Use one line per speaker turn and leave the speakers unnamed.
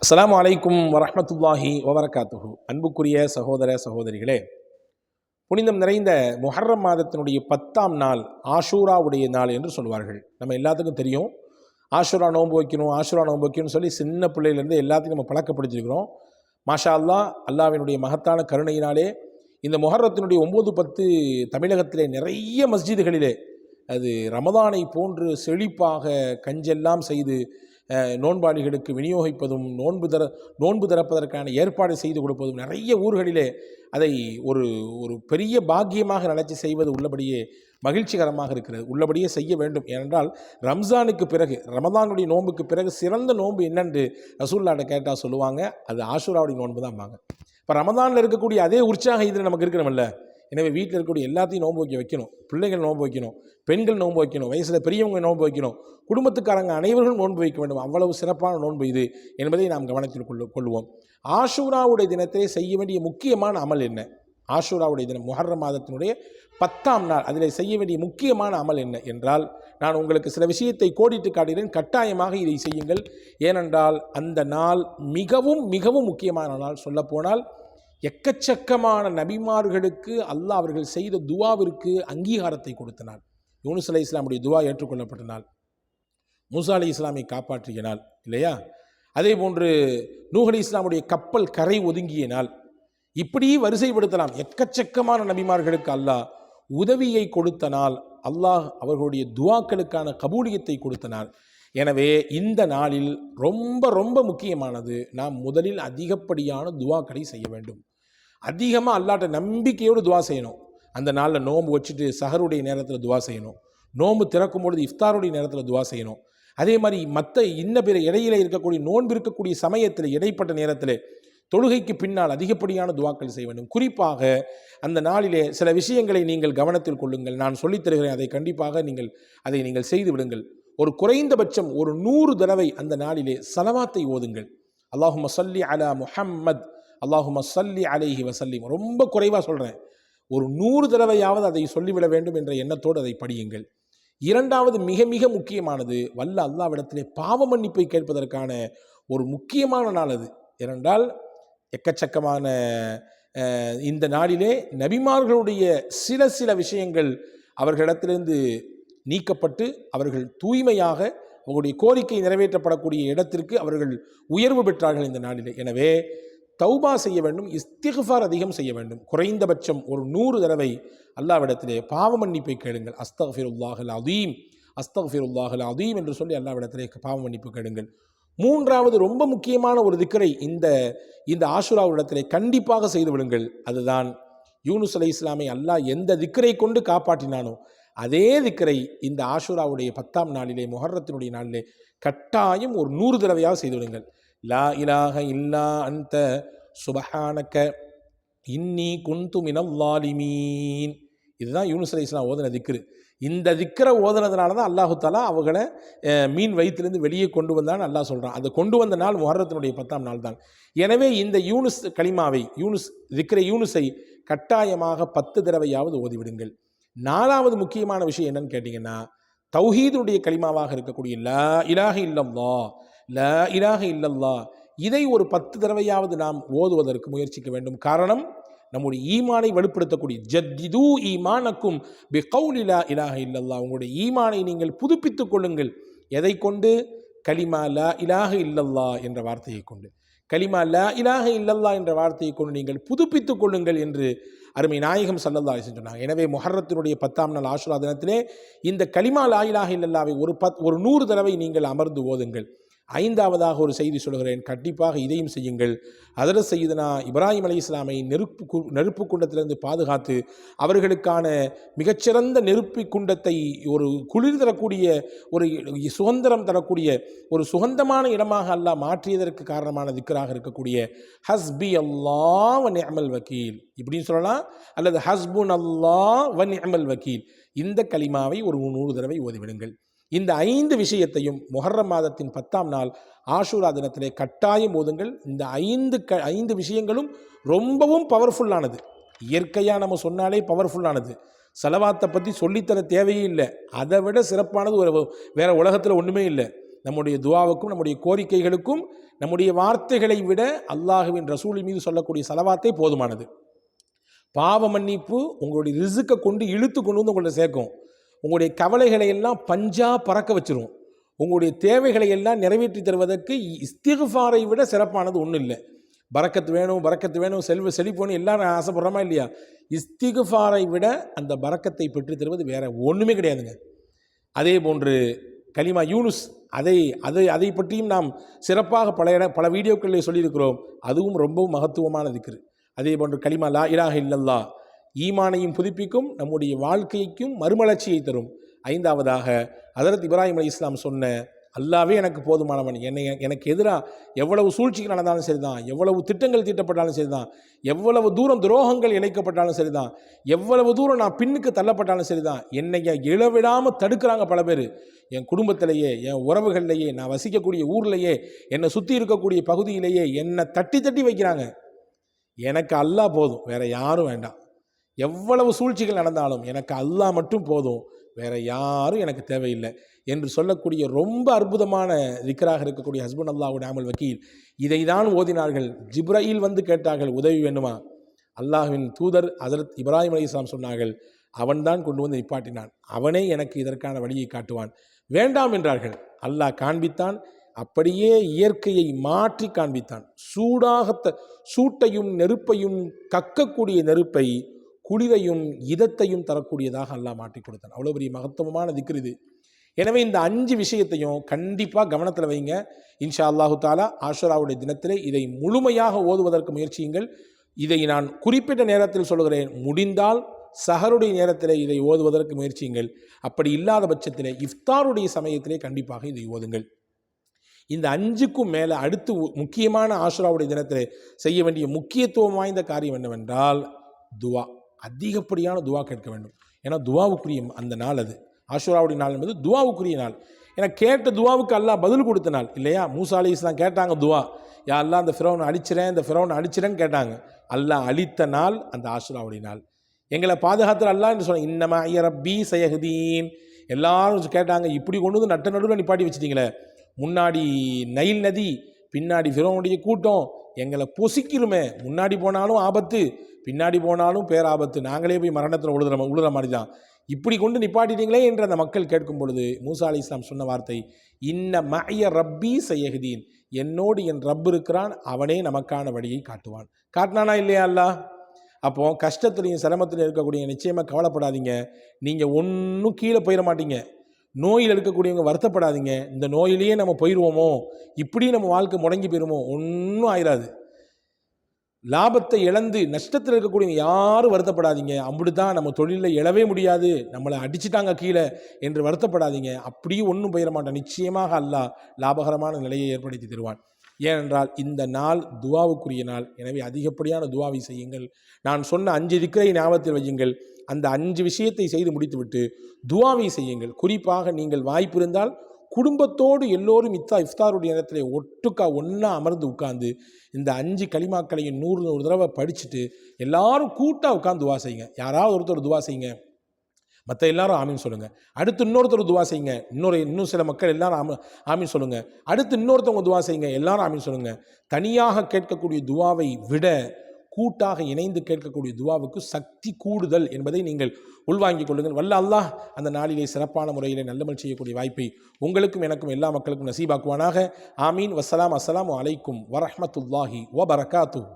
அஸ்ஸலாமு அலைக்கும் வரஹ்மத்துல்லாஹி வபரகாத்துஹு. அன்புக்குரிய சகோதர சகோதரிகளே, புனிதம் நிறைந்த முஹர்ரம் மாதத்தினுடைய 10ஆம் நாள் ஆஷூராவுடைய நாள் என்று சொல்வார்கள். நம்ம எல்லாத்துக்கும் தெரியும், ஆஷூரா நோன்பு வைக்கணும்னு சொல்லி சின்ன பிள்ளையிலேருந்து எல்லாத்தையும் நம்ம பழக்கப்படுத்திருக்கிறோம். மாஷா அல்லாஹ், அல்லாஹ்வினுடைய மகத்தான கருணையினாலே இந்த முஹர்ரத்தினுடைய 9-10 தமிழகத்திலே நிறைய மஸ்ஜிதுகளிலே அது ரமதானை போன்று செழிப்பாக கஞ்செல்லாம் செய்து நோன்பாளிகளுக்கு விநியோகிப்பதும் நோன்பு திறப்பதற்கான ஏற்பாடு செய்து கொடுப்பதும் நிறைய ஊர்களிலே அதை ஒரு ஒரு பெரிய பாக்கியமாக நினைச்சு செய்வது உள்ளபடியே மகிழ்ச்சிகரமாக இருக்கிறது. உள்ளபடியே செய்ய வேண்டும். ஏனென்றால் ரம்ஜானுக்கு பிறகு, ரமதானுடைய நோன்புக்கு பிறகு சிறந்த நோன்பு என்னென்று ரசூலுல்லாஹ்ட்ட கேட்டால் சொல்லுவாங்க, அது ஆஷூராவுடைய நோன்பு தான் வாங்க. இப்போ ரமதானில் இருக்கக்கூடிய அதே உற்சாகம் இதில் நமக்கு இருக்கணும்ல. எனவே வீட்டில் இருக்கக்கூடிய எல்லாத்தையும் நோன்பு வைக்கணும். பிள்ளைகள் நோன்பு வைக்கணும், பெண்கள் நோன்பு வைக்கணும், வயசில் பெரியவங்க நோன்பு வைக்கணும், குடும்பத்துக்காரங்க அனைவரும் நோன்பு வைக்க வேண்டும். அவ்வளவு சிறப்பான நோன்பு இது என்பதை நாம் கவனத்தில் கொள்வோம். ஆஷூராவுடைய தினத்தை செய்ய வேண்டிய முக்கியமான அமல் என்ன? ஆஷூராவுடைய தினம் முஹர்ரம் மாதத்தினுடைய 10ஆம் நாள், அதில் செய்ய வேண்டிய முக்கியமான அமல் என்ன என்றால், நான் உங்களுக்கு சில விஷயத்தை கோடிட்டு காட்டுகிறேன். கட்டாயமாக இதை செய்யுங்கள். ஏனென்றால் அந்த நாள் மிகவும் மிகவும் முக்கியமான நாள். சொல்லப்போனால் எக்கச்சக்கமான நபிமார்களுக்கு அல்லாஹ் அவர்கள் செய்த துவாவிற்கு அங்கீகாரத்தை கொடுத்த நாள். யூனுஸ் அலைஹிஸ்ஸலாமுடைய துவா ஏற்றுக்கொள்ளப்பட்ட நாள், மூசா அலைஹிஸ்ஸலாமை காப்பாற்றிய நாள் இல்லையா? அதே போன்று நூஹ் அலைஹிஸ்ஸலாமுடைய கப்பல் கரை ஒதுங்கிய நாள். இப்படி வரிசைப்படுத்தலாம். எக்கச்சக்கமான நபிமார்களுக்கு அல்லாஹ் உதவியை கொடுத்த நாள், அல்லாஹ் அவர்களுடைய துவாக்களுக்கான கபூலியத்தை கொடுத்த நாள். எனவே இந்த நாளில் ரொம்ப ரொம்ப முக்கியமானது, நாம் முதலில் அதிகப்படியான துவாக்களை செய்ய வேண்டும். அதிகமாக அல்லாஹ்ட்ட நம்பிக்கையோடு துவா செய்யணும். அந்த நாளில் நோன்பு வச்சுட்டு சஹருடைய நேரத்தில் துவா செய்யணும். நோன்பு திறக்கும் பொழுது இஃப்தாருடைய நேரத்தில் துவா செய்யணும். அதே மாதிரி மற்ற பிற இடையில இருக்கக்கூடிய நோன்பு இருக்கக்கூடிய சமயத்தில், இடைப்பட்ட நேரத்தில், தொழுகைக்கு பின்னால் அதிகப்படியான துவாக்கள் செய்ய வேண்டும். குறிப்பாக அந்த நாளிலே சில விஷயங்களை நீங்கள் கவனத்தில் கொள்ளுங்கள். நான் சொல்லித் தருகிறேன், அதை கண்டிப்பாக நீங்கள் செய்து விடுங்கள். ஒரு குறைந்தபட்சம் ஒரு 100 தடவை அந்த நாளிலே ஸலவாத்தை ஓதுங்கள். அல்லாஹும்ம ஸல்லி அலா முஹம்மத், அல்லாஹும்ம ஸல்லி அலைஹி வஸல்லிம். ரொம்ப குறைவாக சொல்கிறேன், ஒரு 100 தடவையாவது அதை சொல்லிவிட வேண்டும் என்ற எண்ணத்தோடு அதை படியுங்கள். இரண்டாவது, மிக மிக முக்கியமானது, வல்ல அல்லாஹ்விடத்திலே பாவ மன்னிப்பை கேட்பதற்கான ஒரு முக்கியமான நாள் அது. ஏனென்றால் எக்கச்சக்கமான இந்த நாளிலே நபிமார்களுடைய சில விஷயங்கள் அவர்களிடத்திலிருந்து நீக்கப்பட்டு அவர்கள் தூய்மையாக அவர்களுடைய கோரிக்கை நிறைவேற்றப்படக்கூடிய இடத்திற்கு அவர்கள் உயர்வு பெற்றார்கள் இந்த நாளிலே. எனவே தௌபா செய்ய வேண்டும், இஸ்திக்ஃபார் அதிகம் செய்ய வேண்டும். குறைந்தபட்சம் ஒரு 100 தடவை அல்லாஹ்விடத்திலே பாவ மன்னிப்பை கேளுங்கள். அஸ்தக்ஃபிருல்லாஹல் அதீம், அஸ்தக்ஃபிருல்லாஹல் அதீம் என்று சொல்லி அல்லாஹ்விடத்திலே பாவ மன்னிப்பு கேளுங்கள். மூன்றாவது, ரொம்ப முக்கியமான ஒரு திக்ரை இந்த ஆஷூராவிடத்திலே கண்டிப்பாக செய்து விடுங்கள். அதுதான் யூனுஸ் அலைஹிஸ்ஸலாமை அல்லாஹ் எந்த திக்ரை கொண்டு காப்பாற்றினானோ அதே திக்ரை இந்த ஆஷூராவுடைய 10ஆம் நாளிலே, முஹர்ரத்தினுடைய நாளிலே கட்டாயம் ஒரு 100 தடவையாக செய்து விடுங்கள். லா இலாஹ இல்லா அன்த சுபஹானக இன்னி குன்து மினல் ஸாலிமீன். இதுதான் யூனுஸ் அலைஹிஸ்ஸலாம் ஓதின திக்ரு. இந்த திக்ரை ஓதுனதுனால தான் அல்லாஹு தஆலா அவங்களை மீன் வயிற்றிலிருந்து வெளியே கொண்டு வந்தான்னு அல்லாஹ் சொல்கிறான். அதை கொண்டு வந்த நாள் முஹர்ரத்தினுடைய 10ஆம் நாள் தான். எனவே இந்த யூனுஸ் கலிமாவை, யூனுஸை கட்டாயமாக 10 தடவையாவது ஓதிவிடுங்கள். நாலாவது முக்கியமான விஷயம் என்னன்னு கேட்டிங்கன்னா, தௌஹீதுடைய கலிமாவாக இருக்கக்கூடிய லா இலாஹ இல்லல்லாஹ், லா இலாஹ இல்லல்லாஹ், இதை ஒரு 10 தடவையாவது நாம் ஓதுவதற்கு முயற்சிக்க வேண்டும். காரணம், நம்முடைய ஈமானை வலுப்படுத்தக்கூடிய ஜத்திது ஈமானக்கும் பிகௌலி லா இலாஹ இல்லல்லாஹ், உங்களுடைய ஈமானை நீங்கள் புதுப்பித்துக் கொள்ளுங்கள். எதை கொண்டு? கலிமா லா இலாஹ இல்லல்லாஹ் என்ற வார்த்தையை கொண்டு. கலிமா லா இலாஹ இல்லல்லாஹ் என்ற வார்த்தையை கொண்டு நீங்கள் புதுப்பித்துக் கொள்ளுங்கள் என்று அருமை நாயகம் ஸல்லல்லாஹு அலைஹி வஸல்லம் சொன்னாங்க. எனவே முஹர்ரத்தினுடைய 10ஆம் நாள் ஆஷூரா தினத்திலே இந்த கலிமா லா இலாஹ இல்லல்லாஹ்வை ஒரு 100 தடவை நீங்கள் அமர்ந்து ஓதுங்கள். ஐந்தாவதாக ஒரு செய்தி சொல்கிறேன், கண்டிப்பாக இதையும் செய்யுங்கள். ஹஜ்ரத் சய்யிதுனா இப்ராஹிம் அலைஹிஸ்ஸலாமை நெருப்பு குண்டத்திலிருந்து பாதுகாத்து அவர்களுக்கான மிகச்சிறந்த நெருப்பு குண்டத்தை ஒரு குளிர் தரக்கூடிய, ஒரு சுதந்திரம் தரக்கூடிய, ஒரு சுகந்தமான இடமாக அல்லாஹ் மாற்றியதற்கு காரணமான திக்ராக இருக்கக்கூடிய ஹஸ்பி அல்லாஹ் வ நிஅமல் வக்கீல் இப்படின்னு சொல்லலாம், அல்லது ஹஸ்புன் அல்லாஹ் வ நிஅமல் வக்கீல். இந்த கலிமாவை ஒரு 100 தடவை ஓதிவிடுங்கள். இந்த 5 விஷயத்தையும் முஹர்ரம் மாதத்தின் 10ஆம் நாள் ஆஷூரா தினத்திலே கட்டாயம் ஓதுங்கள். இந்த 5 விஷயங்களும் ரொம்பவும் பவர்ஃபுல்லானது. இயற்கையாக நம்ம சொன்னாலே பவர்ஃபுல்லானது. ஸலவாத்தை பற்றி சொல்லித்தர தேவையே இல்லை. அதை விட சிறப்பானது வேறு உலகத்தில் ஒன்றுமே இல்லை. நம்முடைய துஆவுக்கும் நம்முடைய கோரிக்கைகளுக்கும் நம்முடைய வார்த்தைகளை விட அல்லாஹ்வின் ரசூலின் மீது சொல்லக்கூடிய ஸலவாத்தே போதுமானது. பாவ மன்னிப்பு உங்களுடைய ரிஸ்க்கை கொண்டு இழுத்து கொண்டு வந்து உங்கள்ட்ட சேர்க்கும். உங்களுடைய கவலைகளை எல்லாம் பஞ்சா பறக்க வச்சிரும். உங்களுடைய தேவைகளை எல்லாம் நிறைவேற்றி தருவதற்கு இஸ்திக்ஃபாரை விட சிறப்பானது ஒன்றும் இல்லை. பரக்கத்து வேணும், செழிப்பு வேணும், எல்லாரும் ஆசைப்படுறோமா இல்லையா? இஸ்திக்ஃபாரை விட அந்த பரக்கத்தை பெற்று தருவது வேற ஒன்றுமே கிடையாதுங்க. அதே போன்று கலிமா யூனுஸ், அதை பற்றியும் நாம் சிறப்பாக பல வீடியோக்களில் சொல்லியிருக்கிறோம். அதுவும் ரொம்பவும் மகத்துவமான திக்ரு. அதே போன்று கலிமா லா இலாஹ இல்லல்லாஹ் ஈமானையும் புதுப்பிக்கும், நம்முடைய வாழ்க்கைக்கும் மறுமலர்ச்சியை தரும். 5வதாக ஹஜ்ரத் இப்ராஹிம் அலைஹிஸ்ஸலாம் சொன்ன அல்லாவே எனக்கு போதுமானவன், எனக்கு எதிராக எவ்வளவு சூழ்ச்சிகள் நடந்தாலும் சரிதான், எவ்வளவு திட்டங்கள் தீட்டப்பட்டாலும் சரிதான், எவ்வளவு தூரம் துரோகங்கள் இழைக்கப்பட்டாலும் சரிதான், எவ்வளவு தூரம் நான் பின்னுக்கு தள்ளப்பட்டாலும் சரிதான், என்னை இழவிடாமல் தடுக்கிறாங்க பல பேர். என் குடும்பத்திலேயே, என் உறவுகள்லேயே, நான் வசிக்கக்கூடிய ஊர்லேயே, என்னை சுற்றி இருக்கக்கூடிய பகுதியிலேயே என்னை தட்டி தட்டி வைக்கிறாங்க. எனக்கு அல்லாஹ் போதும், வேற யாரும் வேண்டாம். எவ்வளவு சூழ்ச்சிகள் நடந்தாலும் எனக்கு அல்லாஹ் மட்டும் போதும், வேற யாரும் எனக்கு தேவையில்லை என்று சொல்லக்கூடிய ரொம்ப அற்புதமான திக்ராக இருக்கக்கூடிய ஹஸ்புனல்லாஹு நிஅமல் வக்கீல் இதை தான் ஓதினார்கள். ஜிப்ரீல் வந்து கேட்டார்கள், உதவி வேண்டுமா? அல்லாஹ்வின் தூதர் ஹஜ்ரத் இப்ராஹிம் அலைஹிஸ்ஸலாம் சொன்னார்கள், அவன்தான் கொண்டு வந்து நிப்பாட்டினான், அவனே எனக்கு இதற்கான வழியை காட்டுவான். வேண்டாம் என்றார்கள், அல்லாஹ் காண்பித்தான். அப்படியே இயற்கையை மாற்றி காண்பித்தான். சூட்டையும் நெருப்பையும் கக்கக்கூடிய நெருப்பை குளிரையும் இதத்தையும் தரக்கூடியதாக அல்லாஹ் மாற்றி கொடுத்தான். அவ்வளோ பெரிய மகத்துவமான திக்ர் இது. எனவே இந்த 5 விஷயத்தையும் கண்டிப்பாக கவனத்தில் வைங்க. இன்ஷா அல்லாஹு தாலா ஆஷுராவுடைய தினத்திலே இதை முழுமையாக ஓதுவதற்கு முயற்சியுங்கள். இதை நான் குறிப்பிட்ட நேரத்தில் சொல்கிறேன், முடிந்தால் சஹருடைய நேரத்தில் இதை ஓதுவதற்கு முயற்சியுங்கள். அப்படி இல்லாத பட்சத்தில் இஃப்தாருடைய சமயத்திலே கண்டிப்பாக இதை ஓதுங்கள். இந்த 5க்கும் மேலே அடுத்து முக்கியமான ஆஷுராவுடைய தினத்தில் செய்ய வேண்டிய முக்கியத்துவம் வாய்ந்த காரியம் என்னவென்றால் துவா. அதிகப்படியான துவா கேட்க வேண்டும். ஏன்னா துவாவுக்குரிய அந்த நாள் அது. ஆஷுராவுடைய நாள் என்பது துவாவுக்குரிய நாள். ஏன்னா கேட்ட துவாவுக்கு அல்லாஹ் பதில் கொடுத்த நாள் இல்லையா? மூசா அலைஹிஸ்ஸலாம் கேட்டாங்க துவா, யா அல்லாஹ் இந்த ஃபிரௌனை அடிச்சிறேன்னு கேட்டாங்க. அல்லாஹ் அழித்த நாள் அந்த ஆஷுராவுடைய நாள். எங்களை பாதுகாத்துற அல்லாஹ் என்று சொன்னாங்க, இன்னமா ஐய ரப்பி சயஹ்தீன். எல்லாரும் கேட்டாங்க, இப்படி கொண்டு வந்து நட்ட நடுவில் நிப்பாட்டி வச்சிட்டீங்களே, முன்னாடி நைல் நதி, பின்னாடி ஃபிரௌனுடைய கூட்டம், எங்களை பொசிக்கிறோமே, முன்னாடி போனாலும் ஆபத்து, பின்னாடி போனாலும் பேராபத்து, நாங்களே போய் மரணத்தில் உழுற மாதிரி தான், இப்படி கொண்டு நிப்பாட்டிட்டீங்களே என்று அந்த மக்கள் கேட்கும் பொழுது மூசா அலைஹிஸ்ஸலாம் சொன்ன வார்த்தை, இன்ன மஅய ரப்பி சயஹ்தீன், என்னோடு என் ரப் இருக்கிறான், அவனே நமக்கான வழியை காட்டுவான். காட்டினானா இல்லையா அல்லாஹ்? அப்போ கஷ்டத்துலையும் சிரமத்திலையும் இருக்கக்கூடிய நிச்சயமாக கவலைப்படாதீங்க. நீங்கள் ஒன்றும் கீழே போயிட மாட்டீங்க. நோயில் இருக்கக்கூடியவங்க வருத்தப்படாதீங்க, இந்த நோயிலேயே நம்ம போயிடுவோமோ, இப்படி நம்ம வாழ்க்கை முடங்கி போயிடுமோ, ஒன்றும் ஆயிராது. லாபத்தை இழந்து நஷ்டத்தில் இருக்கக்கூடியவங்க யாரும் வருத்தப்படாதீங்க. அப்படித்தான் நம்ம தொழிலில் எழவே முடியாது, நம்மளை அடிச்சுட்டாங்க கீழே என்று வருத்தப்படாதீங்க. அப்படியும் ஒன்றும் போயிட மாட்டான். நிச்சயமாக அல்லாஹ் லாபகரமான நிலையை ஏற்படுத்தி தருவான். ஏனென்றால் இந்த நாள் துவாவுக்குரிய நாள். எனவே அதிகப்படியான துவாவை செய்யுங்கள். நான் சொன்ன 5 திக்ரை ஞாபகத்தில் வையுங்கள். அந்த 5 விஷயத்தை செய்து முடித்துவிட்டு துவாவை செய்யுங்கள். குறிப்பாக நீங்கள் வாய்ப்பு இருந்தால் குடும்பத்தோடு எல்லோரும் இஃப்தாருடைய நேரத்தில் ஒன்றா அமர்ந்து உட்கார்ந்து இந்த 5 கலிமாக்களையும் 100 தடவை படிச்சுட்டு எல்லாரும் கூட்டாக உட்கார்ந்து துவா செய்யுங்க. யாராவது ஒருத்தர் துவா செய்யுங்க, மற்ற எல்லாரும் ஆமீன் சொல்லுங்கள். அடுத்து இன்னொருத்தர் துவா செய்யுங்க, இன்னும் சில மக்கள் எல்லாரும் ஆமீன் சொல்லுங்கள். அடுத்து இன்னொருத்தவங்க துவா செய்யுங்க, எல்லாரும் ஆமீன் சொல்லுங்கள். தனியாக கேட்கக்கூடிய துவாவை விட கூட்டாக இணைந்து கேட்கக்கூடிய துவாவுக்கு சக்தி கூடுதல் என்பதை நீங்கள் உள்வாங்கிக் கொள்ளுங்கள். வல்ல அல்லாஹ் அந்த நாளிலே சிறப்பான முறையில் நல்லமல் செய்யக்கூடிய வாய்ப்பை உங்களுக்கும் எனக்கும் எல்லா மக்களுக்கும் நசீபாக்குவானாக. ஆமீன். வஸ்ஸலாம். அஸ்ஸலாமு அலைக்கும் வரஹ்மத்துல்லாஹி வபரகாத்துஹு.